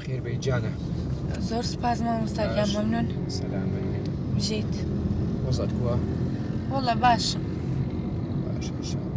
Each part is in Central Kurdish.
خير بيجانا زور سباز ما مستعجل ممنون. سلامة. جيت. وصلت كوا؟ والله باش. باش إن شاء الله.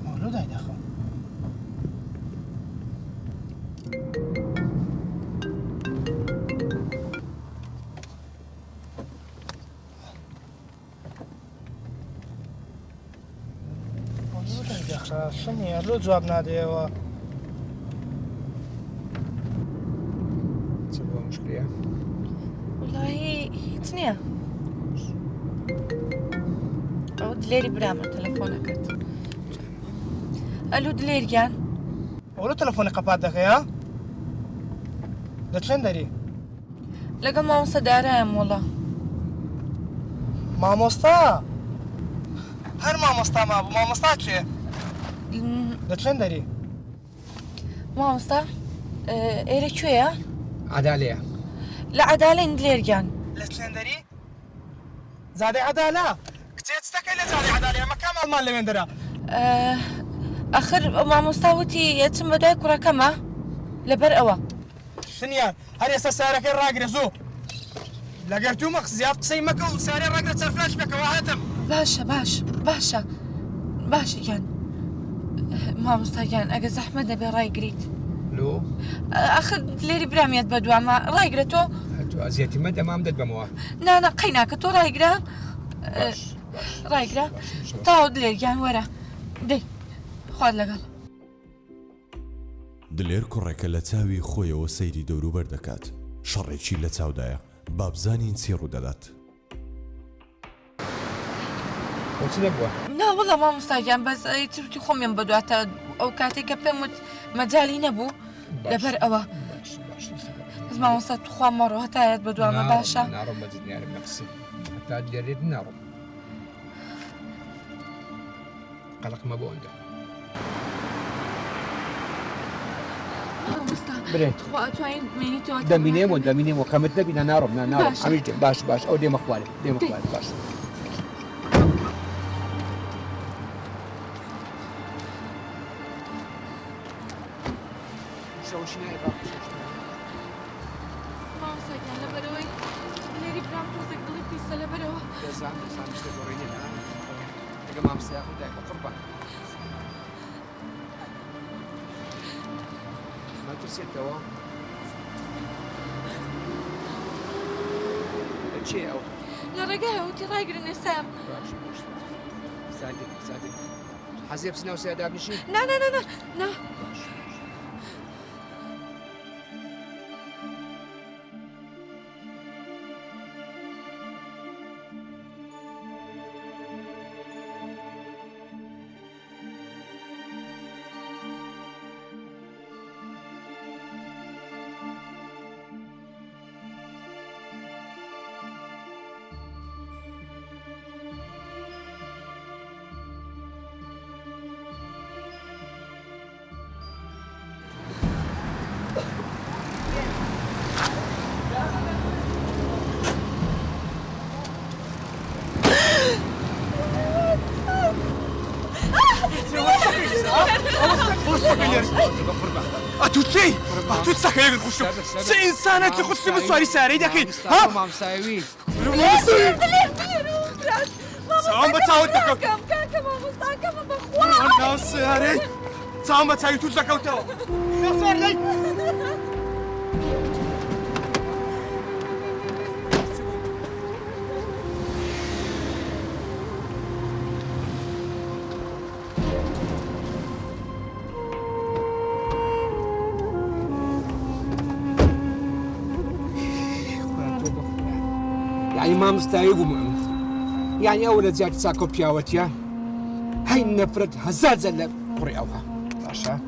مولود هيدا أخو. مولود هيدا أخو. شنو لو جواب نادي سبب مشكلة؟ والله هي أو دليري برامة تلفونك. ألو دليريان. ولو تلفوني قبادك يا دتشن داري لقى ما دارام والله. مامۆستا هەر مامۆستا مابوو مامۆستا کێ دەچەند دەری مامۆستا ئێرە کوێیە؟ عدالية. لە عەدالەین دلێرگیان. لە چەند دەری زادەی عەدالە کچێت ستەکەی لە زادەی عەدالەیە ئەمە کام ئەڵمان لەوێندەرە ئەخر مامۆستا وتی ئەچم بە دوای کوڕەکەمە لەبەر ئەوە شنیان هەر ئێستا سارەکەی ڕاگرە زوو لەگەر دوو مەخ زیاد قسەی مەکە و سارێ ڕاگرە چەرفلاش بکەوە هاتم باشە گیان مامۆستا گیان ئەگە زەحمە دەبێ ڕایگریت لو؟ ئەخر لێری برامێت بە دوامە ڕایگرە تۆ تو أزيتي مدى ما أمدد بموا. نانا قەی ناکە تۆ ڕایگرە ڕایگرە تاوە دلێرگیان وەرە دەی خوارد لەگەڵ دلێر کوڕێکە لە چاوی خۆیەوە سەیری دەوروبەر دەکات شەڕێکی لە چاودایە بابزانین چی ڕوودەدات وش نبغى؟ نا والله مامۆستا گیان بەس تروتی خۆمیان بەدواتە ئەو کاتێککە پێم وت مەجای نەبوو لەبەر ئەوە بەس مامۆستا توخوا مەڕۆ هەتایەت بە دوامە باشە نارو مجد نعرف نفسي حتى الجريد نارو قلق ما بونده مامۆستا بريت تخوا ئەتوانین بمێنیتەوە دميني وكمت بينا نارو باش. حبيبتي باش أو دي مخوالي باش مامۆستا گیان لەبەرەوەی لێری برام تۆزێک دڵی پیسە لەبەرەوە ما ترسل توا شيء أو لە ڕێگایە وتی ڕایگرن ئێستام صادق حزيب سنة وسيادة بنشي نا ئەتوچی ئەتوت سەکەیەک خوشت چه ئینسانێکی خوشتی من سواری سارەی دەکەی ها مامساوي چاوم بە چاوت دەکەوت ناو سیارەی چاوم بە چاوی توت دەکەوتەوە ناسوارلەی يعني ما مستعيب ومؤمن يعني أول زيادة ساكو بياوتيا هاي النفرد هزازة قريئوها باشا